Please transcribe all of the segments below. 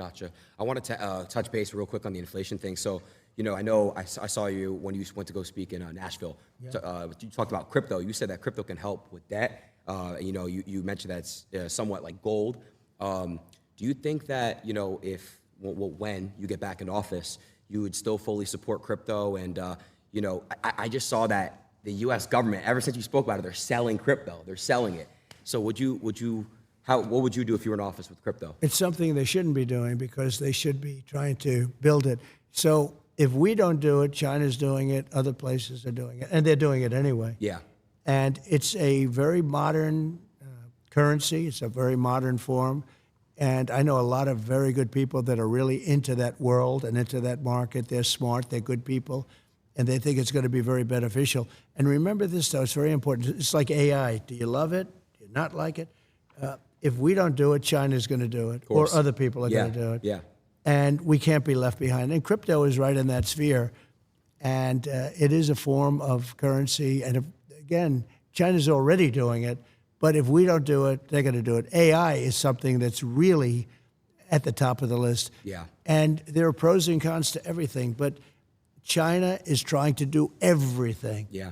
Gotcha. I wanted to touch base real quick on the inflation thing. So, I know I saw you when you went to go speak in Nashville. Yeah. You talked about crypto. You said that crypto can help with that. You mentioned that it's somewhat like gold. Do you think that, when you get back in office, you would still fully support crypto? And, I just saw that the U.S. government, ever since you spoke about it, they're selling crypto. They're selling it. So what would you do if you were in office with crypto? It's something they shouldn't be doing because they should be trying to build it. So if we don't do it, China's doing it, other places are doing it, and they're doing it anyway. Yeah. And it's a very modern currency. It's a very modern form. And I know a lot of very good people that are really into that world and into that market. They're smart, they're good people, and they think it's going to be very beneficial. And remember this, though, it's very important. It's like AI. Do you love it? Do you not like it? If we don't do it, China's going to do it, or other people are going to do it. Yeah. And we can't be left behind. And crypto is right in that sphere. And it is a form of currency. And again, China's already doing it. But if we don't do it, they're going to do it. AI is something that's really at the top of the list. Yeah. And there are pros and cons to everything. But China is trying to do everything. Yeah.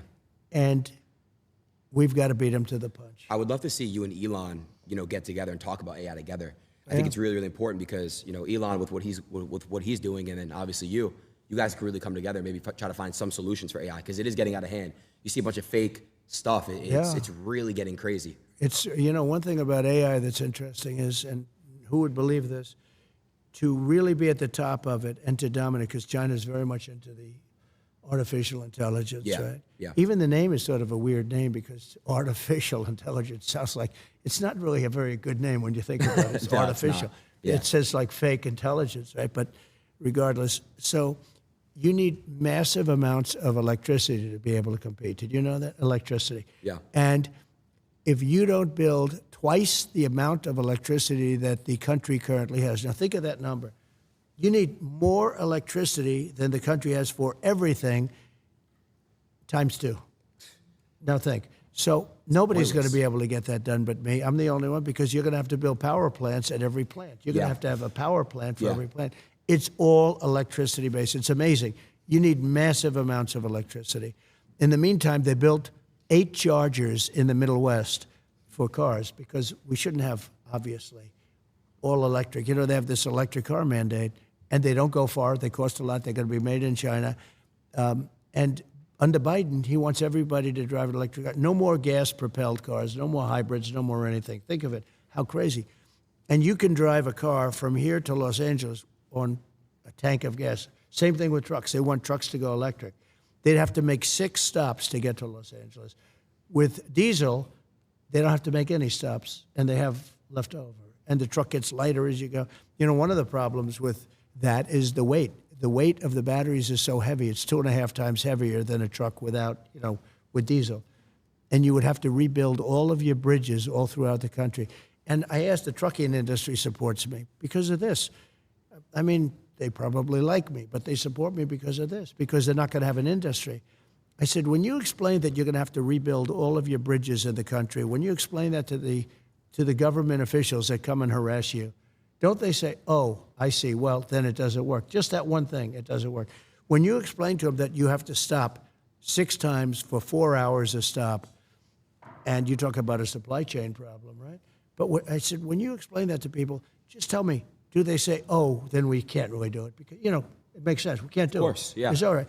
And we've got to beat them to the punch. I would love to see you and Elon, get together and talk about AI together. I think it's really, really important because, Elon with what he's doing, and then obviously you guys can really come together and maybe try to find some solutions for AI because it is getting out of hand. You see a bunch of fake stuff. It's really getting crazy. It's, one thing about AI that's interesting is, and who would believe this, to really be at the top of it and to dominate, because China's very much into the artificial intelligence, right? Yeah. Even the name is sort of a weird name because artificial intelligence sounds like, it's not really a very good name when you think about it. It's artificial. Yeah. It says like fake intelligence, right? But regardless, so you need massive amounts of electricity to be able to compete. Did you know that? Electricity. Yeah. And if you don't build twice the amount of electricity that the country currently has, now think of that number. You need more electricity than the country has for everything times 2. Now think. So nobody's going to be able to get that done but me. I'm the only one because you're going to have to build power plants at every plant. You're going to have a power plant for every plant. It's all electricity based. It's amazing. You need massive amounts of electricity. In the meantime, they built 8 chargers in the Middle West for cars because we shouldn't have, obviously, all electric. They have this electric car mandate, and they don't go far. They cost a lot. They're going to be made in China. And under Biden, he wants everybody to drive an electric car. No more gas-propelled cars, no more hybrids, no more anything. Think of it, how crazy. And you can drive a car from here to Los Angeles on a tank of gas. Same thing with trucks. They want trucks to go electric. They'd have to make 6 stops to get to Los Angeles. With diesel, they don't have to make any stops, and they have left over. And the truck gets lighter as you go. One of the problems with that is the weight. The weight of the batteries is so heavy. It's 2.5 times heavier than a truck without, with diesel. And you would have to rebuild all of your bridges all throughout the country. And I asked, the trucking industry supports me because of this. I mean, they probably like me, but they support me because of this, because they're not going to have an industry. I said, when you explain that you're going to have to rebuild all of your bridges in the country, when you explain that to the government officials that come and harass you, don't they say, oh, I see, well, then it doesn't work. Just that one thing, it doesn't work. When you explain to them that you have to stop 6 times for 4 hours a stop, and you talk about a supply chain problem, right? But I said, when you explain that to people, just tell me, do they say, oh, then we can't really do it? Because, it makes sense. We can't do it. Of course, yeah. It's all right.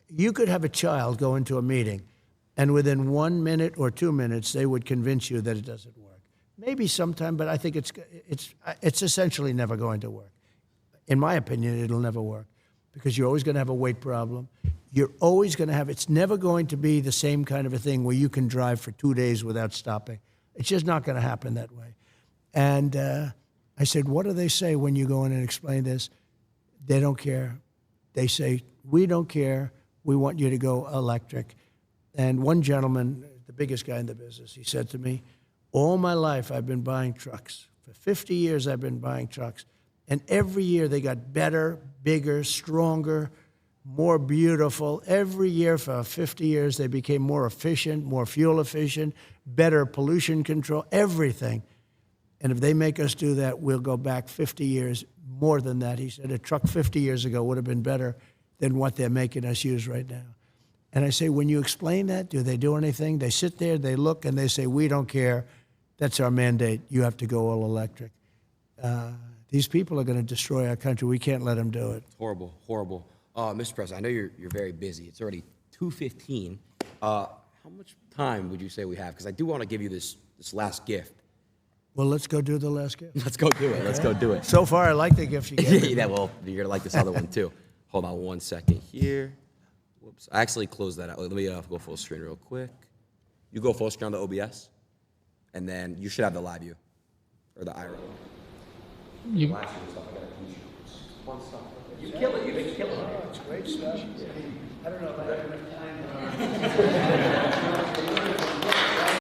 You could have a child go into a meeting, and within 1 minute or 2 minutes, they would convince you that it doesn't work. Maybe sometime, but I think it's essentially never going to work. In my opinion, it'll never work because you're always going to have a weight problem. You're always going to have, it's never going to be the same kind of a thing where you can drive for 2 days without stopping. It's just not going to happen that way. And I said, what do they say when you go in and explain this? They don't care. They say, we don't care. We want you to go electric. And one gentleman, the biggest guy in the business, he said to me, all my life I've been buying trucks. For 50 years I've been buying trucks. And every year they got better, bigger, stronger, more beautiful. Every year for 50 years they became more efficient, more fuel efficient, better pollution control, everything. And if they make us do that, we'll go back 50 years more than that. He said a truck 50 years ago would have been better than what they're making us use right now. And I say, when you explain that, do they do anything? They sit there, they look, and they say, we don't care. That's our mandate. You have to go all electric. These people are going to destroy our country. We can't let them do it. Horrible, horrible. Mr. President, I know you're very busy. It's already 2:15. How much time would you say we have? Because I do want to give you this last gift. Well, let's go do the last gift. Let's go do it. Let's go do it. So far, I like the gift you gave me. Yeah, well, you're going to like this other one, too. Hold on 1 second here. Whoops. I actually closed that out. Let me go full screen real quick. You go full screen on the OBS, and then you should have the live view, or the IRL. You kill it. You make it kill it. Oh, it's great stuff. I don't know if I have enough time.